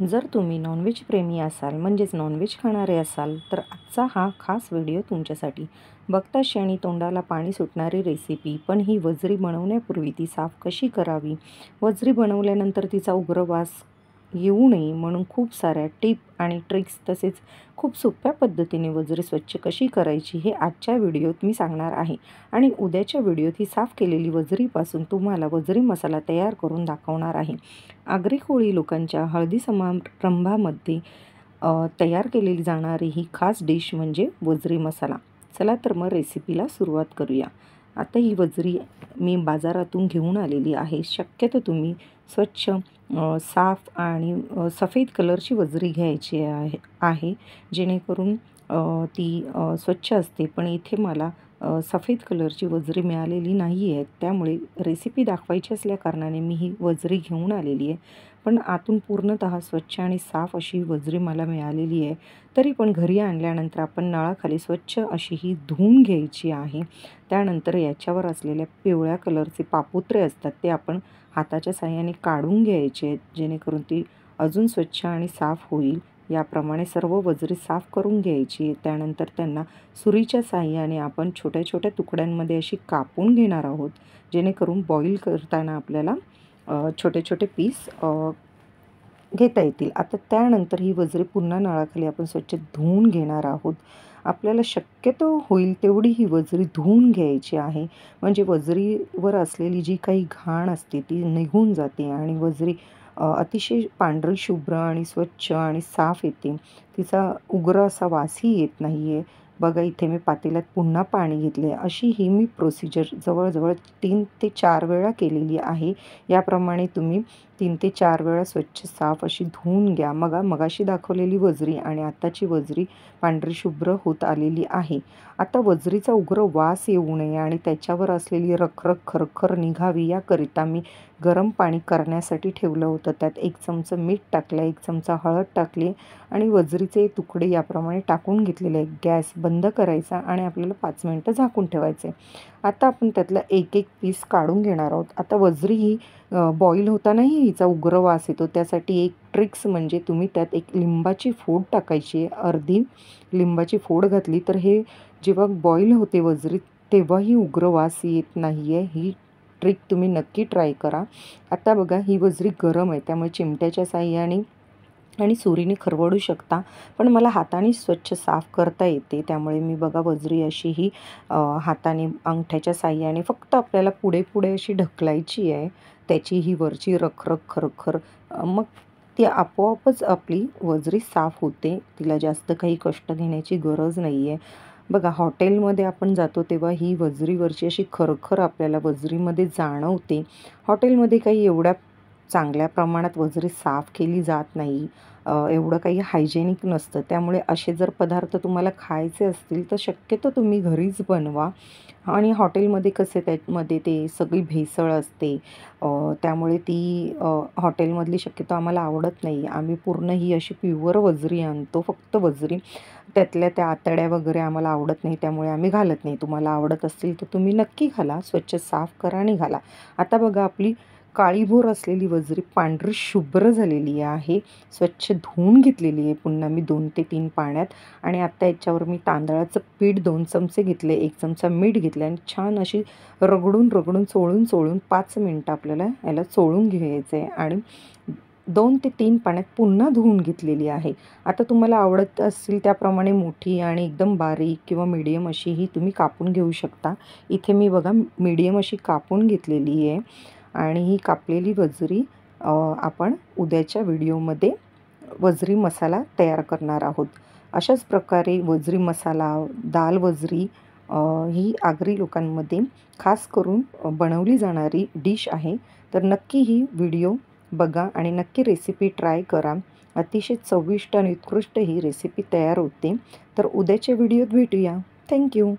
जर तुम्ही नॉनव्हेज प्रेमी असाल म्हणजेच नॉनव्हेज खाणारे असाल तर आजचा हा खास व्हिडिओ तुमच्यासाठी. बघताच क्षणी तोंडाला पाणी सुटणारी रेसिपी, पण ही वजरी बनवण्यापूर्वी ती साफ कशी करावी, वजरी बनवल्यानंतर तिचा उग्र वास येऊ नये म्हणून खूप साऱ्या टिप आणि ट्रिक्स, तसेच खूप सोप्या पद्धतीने वजरी स्वच्छ कशी करायची हे आजच्या व्हिडिओत मी सांगणार आहे. आणि उद्याच्या व्हिडिओत ही साफ केलेली वजरीपासून तुम्हाला वजरी मसाला तयार करून दाखवणार आहे. आगरी कोळी लोकांच्या हळदी समारंभामध्ये तयार केलेली जाणारी ही खास डिश म्हणजे वजरी मसाला. चला तर मग रेसिपीला सुरुवात करूया. आता ही वजरी मी बाजारातून घेऊन आलेली आहे. शक्यतो तुम्ही स्वच्छ, साफ आणि सफेद कलरची वजरी घ्यायची आहे जेणेकरून ती स्वच्छ असते. पण इथे मला सफेद कलरची वजरी मिळालेली नाही आहे, त्यामुळे रेसिपी दाखवायची असल्याकारणाने मी ही वजरी घेऊन आलेली आहे. पण आतून पूर्णतः स्वच्छ आणि साफ अशी वजरी मला मिळालेली आहे. तरी पण घरी आणल्यानंतर आपण नळाखाली स्वच्छ अशी ही धुवून घ्यायची आहे. त्यानंतर याच्यावर असलेल्या पिवळ्या कलरचे पापुत्रे असतात ते आपण हाताच्या साहाय्याने काढून घ्यायचे आहेत, जेणेकरून ती अजून स्वच्छ आणि साफ होईल. याप्रमाणे सर्व वजरी साफ करून घ्यायची. त्यानंतर त्यांना सुरीच्या साहाय्याने आपण छोट्या छोट्या तुकड्यांमध्ये अशी कापून घेणार आहोत, जेणेकरून बॉईल करताना आपल्याला छोटे छोटे पीस घेता येतील. आता त्यानंतर ही वजरी पुन्हा नळाखाली आपण स्वच्छ धुवून घेणार आहोत. आपल्याला शक्यतो होईल तेवढी ही वजरी धुवून घ्यायची आहे, म्हणजे वजरीवर असलेली जी काही घाण असते ती निघून जाते आणि वजरी अतिशय पांढरी शुभ्र आणि स्वच्छ आणि साफ येते. तिचा उग्र असा वासही येत नाही आहे. बघा, इथे मी पातेल्यात पुन्हा पाणी घेतले. अशी ही मी प्रोसिजर जवळजवळ 3 ते 4 वेळा केलेली आहे. याप्रमाणे तुम्ही 3 ते 4 वेळा स्वच्छ साफ अशी धुवून घ्या. मगाशी दाखवलेली वजरी आणि आत्ताची वजरी पांढरी शुभ्र होत आलेली आहे. आता वजरीचा उग्र वास येऊ नये आणि त्याच्यावर असलेली रखरख खरखर निघावी याकरिता मी गरम पाणी करण्यासाठी ठेवलं होतं. त्यात 1 चमचा मीठ टाकलं, 1 चमचा हळद टाकली आणि वजरीचे तुकडे याप्रमाणे टाकून घेतलेले आहे. गॅस बंद करायचा आणि आपल्याला 5 मिनिटं झाकून ठेवायचे. आता आपण त्यातला एक पीस काढून घेणार आहोत. आता वजरी ही बॉईल होतानाही हिचा उग्र वास येतो. त्यासाठी एक ट्रिक्स म्हणजे तुम्ही त्यात एक लिंबाची फोड टाकायची आहे. अर्धी लिंबाची फोड घातली तर हे जेव्हा बॉईल होते वजरी तेव्हाही उग्र वास येत नाही आहे. ही ट्रिक तुम्ही नक्की ट्राय करा. आता बघा, ही वजरी गरम आहे, त्यामुळे चिमट्याच्या साहाय्याने आणि सुरीने खरवडू शकता, पण मला हाताने स्वच्छ साफ करता येते. त्यामुळे मी बघा वजरी अशी ही हाताने अंगठ्याच्या साहाय्याने फक्त आपल्याला पुढे पुढे अशी ढकलायची आहे. त्याची ही वरची रखरख खरखर मग ती आपोआपच आपली वजरी साफ होते. तिला जास्त काही कष्ट घेण्याची गरज नाही आहे. बघा, हॉटेलमध्ये आपण जातो तेव्हा ही वजरीवरची अशी खरखर आपल्याला वजरीमध्ये जाणवते. हॉटेलमध्ये काही एवढ्या चांगल्या प्रमाणात वजरी साफ केली जात नाही. एवढं काही हायजेनिक नसतं. त्यामुळे असे जर पदार्थ तुम्हाला खायचे असतील तर शक्यतो तुम्ही घरीच बनवा. आणि हॉटेलमध्ये कसे त्यामध्ये ते सगळी भेसळ असते, त्यामुळे ती हॉटेलमधली शक्यतो आम्हाला आवडत नाही. आम्ही पूर्ण ही अशी प्युअर वजरी आणतो, फक्त वजरी. त्यातल्या त्या आतड्या वगैरे आम्हाला आवडत नाही, त्यामुळे आम्ही घालत नाही. तुम्हाला आवडत असतील तर तुम्ही नक्की घाला. स्वच्छ साफ करा आणि घाला. आता बघा, आपली काळीभोर असलेली वजरी पांढरी शुभ्र झालेली आहे. स्वच्छ धुवून घेतलेली आहे पुन्हा मी 2 ते 3 पाण्यात. आणि आत्ता याच्यावर मी तांदळाचं पीठ 2 चमचे घेतले, 1 चमचा मीठ घेतलं आणि छान अशी रगडून चोळून 5 मिनटं आपल्याला याला चोळून घ्यायचं आहे आणि 2 ते 3 पाण्यात पुन्हा धुवून घेतलेली आहे. आता तुम्हाला आवडत असतील त्याप्रमाणे मोठी आणि एकदम बारीक किंवा मीडियम अशी ही तुम्ही कापून घेऊ शकता. इथे मी बघा मीडियम अशी कापून घेतलेली आहे. आणि ही कापलेली वजरी आपण उद्याच्या व्हिडिओमध्ये वजरी मसाला तयार करणार आहोत. अशाच प्रकारे वजरी मसाला, दाल वजरी ही आगरी लोकांमध्ये खास करून बनवली जाणारी डिश आहे. तर नक्की ही व्हिडिओ बघा आणि नक्की रेसिपी ट्राय करा. अतिशय चविष्ट आणि उत्कृष्ट ही रेसिपी तयार होते. तर उद्याच्या व्हिडिओत भेटूया. थँक्यू.